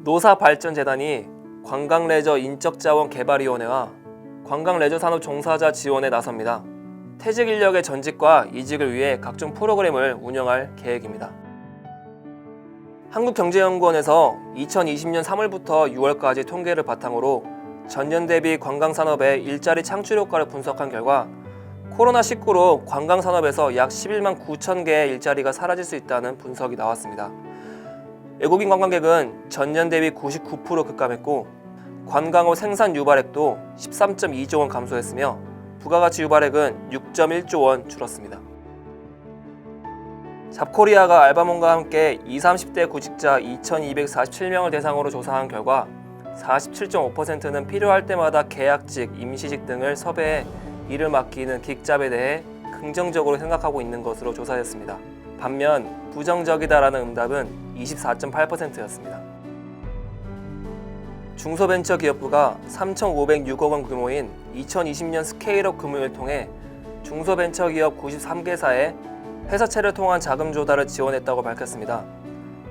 노사발전재단이 관광레저인적자원개발위원회와 관광레저산업 종사자 지원에 나섭니다. 퇴직 인력의 전직과 이직을 위해 각종 프로그램을 운영할 계획입니다. 한국경제연구원에서 2020년 3월부터 6월까지 통계를 바탕으로 전년 대비 관광산업의 일자리 창출 효과를 분석한 결과 코로나19로 관광산업에서 약 11만 9천 개의 일자리가 사라질 수 있다는 분석이 나왔습니다. 외국인 관광객은 전년 대비 99% 급감했고 관광업 생산 유발액도 13.2조 원 감소했으며 부가가치 유발액은 6.1조 원 줄었습니다. 잡코리아가 알바몬과 함께 20, 30대 구직자 2,247명을 대상으로 조사한 결과 47.5%는 필요할 때마다 계약직, 임시직 등을 섭외해 일을 맡기는 긱잡에 대해 긍정적으로 생각하고 있는 것으로 조사됐습니다. 반면 부정적이다라는 응답은 24.8%였습니다. 중소벤처기업부가 3,506억 원 규모인 2020년 스케일업 금융을 통해 중소벤처기업 93개사에 회사채를 통한 자금 조달을 지원했다고 밝혔습니다.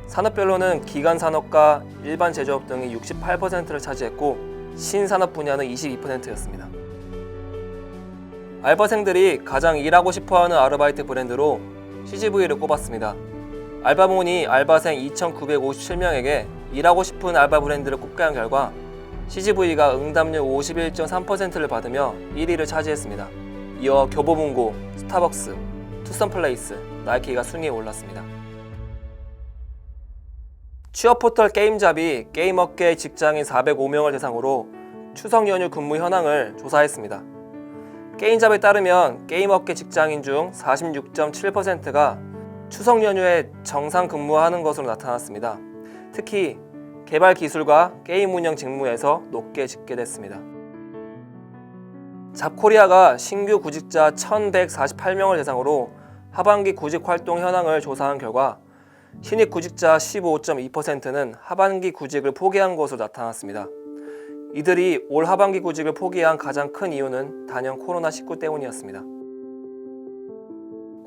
산업별로는 기간산업과 일반 제조업 등이 68%를 차지했고 신산업 분야는 22%였습니다. 알바생들이 가장 일하고 싶어하는 아르바이트 브랜드로 CGV를 꼽았습니다. 알바몬이 알바생 2,957명에게 일하고 싶은 알바 브랜드를 꼽게 한 결과 CGV가 응답률 51.3%를 받으며 1위를 차지했습니다. 이어 교보문고, 스타벅스, 투썸플레이스, 나이키가 순위에 올랐습니다. 취업 포털 게임잡이 게임업계 직장인 405명을 대상으로 추석 연휴 근무 현황을 조사했습니다. 게임잡에 따르면 게임업계 직장인 중 46.7%가 추석 연휴에 정상 근무하는 것으로 나타났습니다. 특히 개발 기술과 게임 운영 직무에서 높게 집계됐습니다. 잡코리아가 신규 구직자 1,148명을 대상으로 하반기 구직 활동 현황을 조사한 결과 신입 구직자 15.2%는 하반기 구직을 포기한 것으로 나타났습니다. 이들이 올 하반기 구직을 포기한 가장 큰 이유는 단연 코로나19 때문이었습니다.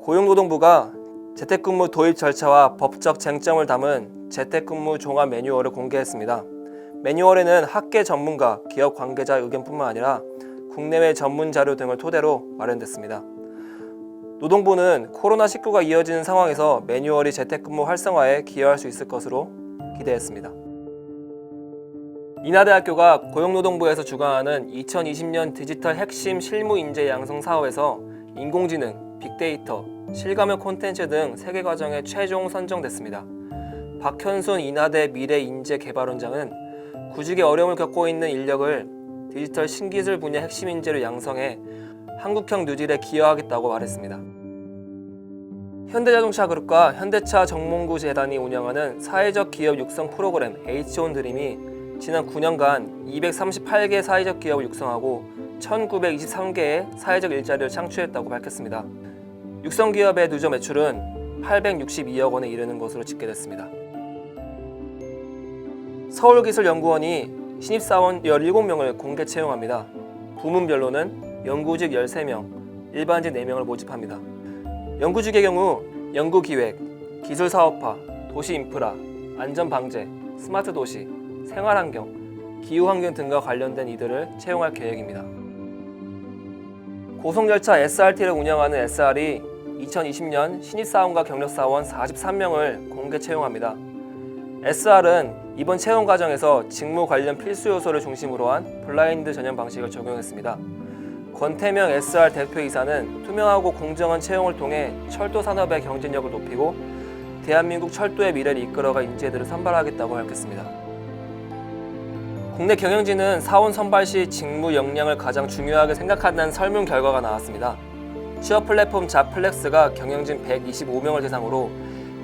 고용노동부가 재택근무 도입 절차와 법적 쟁점을 담은 재택근무 종합 매뉴얼을 공개했습니다. 매뉴얼에는 학계 전문가, 기업 관계자 의견뿐만 아니라 국내외 전문 자료 등을 토대로 마련됐습니다. 노동부는 코로나19가 이어지는 상황에서 매뉴얼이 재택근무 활성화에 기여할 수 있을 것으로 기대했습니다. 인하대학교가 고용노동부에서 주관하는 2020년 디지털 핵심 실무 인재 양성 사업에서 인공지능, 빅데이터, 실감형 콘텐츠 등 3개 과정에 최종 선정됐습니다. 박현순 인하대 미래인재개발원장은 구직에 어려움을 겪고 있는 인력을 디지털 신기술 분야 핵심 인재로 양성해 한국형 뉴딜에 기여하겠다고 말했습니다. 현대자동차그룹과 현대차 정몽구 재단이 운영하는 사회적 기업 육성 프로그램 H-ONDREAM이 지난 9년간 238개 사회적 기업을 육성하고 1923개의 사회적 일자리를 창출했다고 밝혔습니다. 육성 기업의 누적 매출은 862억 원에 이르는 것으로 집계됐습니다. 서울기술연구원이 신입사원 17명을 공개 채용합니다. 부문별로는 연구직 13명, 일반직 4명을 모집합니다. 연구직의 경우 연구기획, 기술사업화, 도시인프라, 안전방제, 스마트도시, 생활환경, 기후환경 등과 관련된 이들을 채용할 계획입니다. 고속열차 SRT를 운영하는 SR이 2020년 신입사원과 경력사원 43명을 공개 채용합니다. SR은 이번 채용 과정에서 직무 관련 필수 요소를 중심으로 한 블라인드 전형 방식을 적용했습니다. 권태명 SR 대표이사는 투명하고 공정한 채용을 통해 철도 산업의 경쟁력을 높이고 대한민국 철도의 미래를 이끌어가 인재들을 선발하겠다고 밝혔습니다. 국내 경영진은 사원 선발 시 직무 역량을 가장 중요하게 생각한다는 설문 결과가 나왔습니다. 취업 플랫폼 잡플렉스가 경영진 125명을 대상으로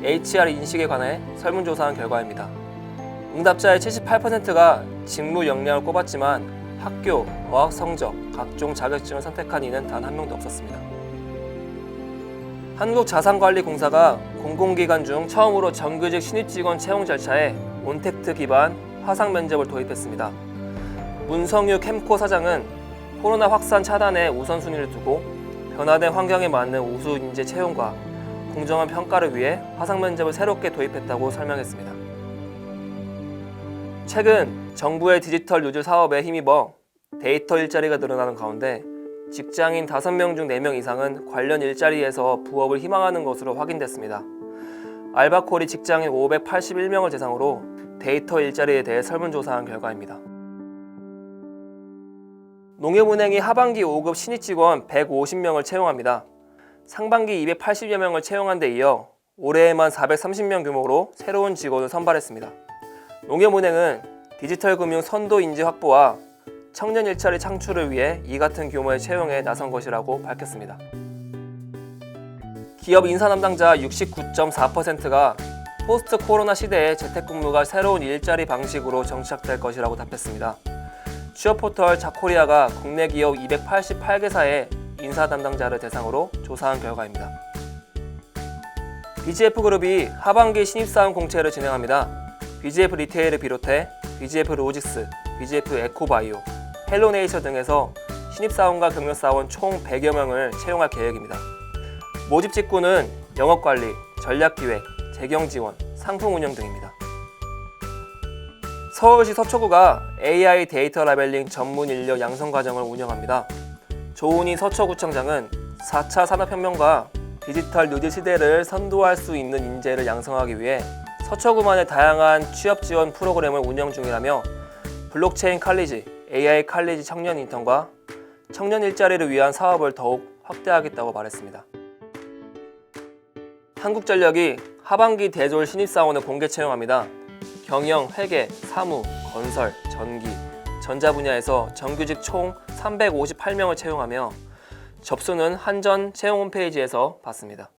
HR 인식에 관해 설문조사한 결과입니다. 응답자의 78%가 직무 역량을 꼽았지만 학교, 어학 성적, 각종 자격증을 선택한 이는 단 한 명도 없었습니다. 한국자산관리공사가 공공기관 중 처음으로 정규직 신입직원 채용 절차에 온택트 기반 화상 면접을 도입했습니다. 문성유 캠코 사장은 코로나 확산 차단에 우선순위를 두고 변화된 환경에 맞는 우수 인재 채용과 공정한 평가를 위해 화상 면접을 새롭게 도입했다고 설명했습니다. 최근 정부의 디지털 요즘 사업에 힘입어 데이터 일자리가 늘어나는 가운데 직장인 5명 중 4명 이상은 관련 일자리에서 부업을 희망하는 것으로 확인됐습니다. 알바콜이 직장인 581명을 대상으로 데이터 일자리에 대해 설문조사한 결과입니다. 농협은행이 하반기 5급 신입 직원 150명을 채용합니다. 상반기 280여 명을 채용한 데 이어 올해에만 430명 규모로 새로운 직원을 선발했습니다. 농협은행은 디지털 금융 선도 인재 확보와 청년 일자리 창출을 위해 이 같은 규모의 채용에 나선 것이라고 밝혔습니다. 기업 인사 담당자 69.4%가 포스트 코로나 시대에 재택근무가 새로운 일자리 방식으로 정착될 것이라고 답했습니다. 취업포털 잡코리아가 국내 기업 288개사의 인사 담당자를 대상으로 조사한 결과입니다. BGF그룹이 하반기 신입사원 공채를 진행합니다. BGF 리테일을 비롯해 BGF 로직스, BGF 에코바이오, 헬로네이처 등에서 신입사원과 경력사원 총 100여 명을 채용할 계획입니다. 모집 직군은 영업관리, 전략기획, 재경지원, 상품운영 등입니다. 서울시 서초구가 AI 데이터 라벨링 전문 인력 양성 과정을 운영합니다. 조은희 서초구청장은 4차 산업혁명과 디지털 뉴딜 시대를 선도할 수 있는 인재를 양성하기 위해 서초구만의 다양한 취업 지원 프로그램을 운영 중이라며 블록체인 칼리지, AI 칼리지 청년 인턴과 청년 일자리를 위한 사업을 더욱 확대하겠다고 말했습니다. 한국전력이 하반기 대졸 신입사원을 공개 채용합니다. 경영, 회계, 사무, 건설, 전기, 전자 분야에서 정규직 총 358명을 채용하며 접수는 한전 채용 홈페이지에서 받습니다.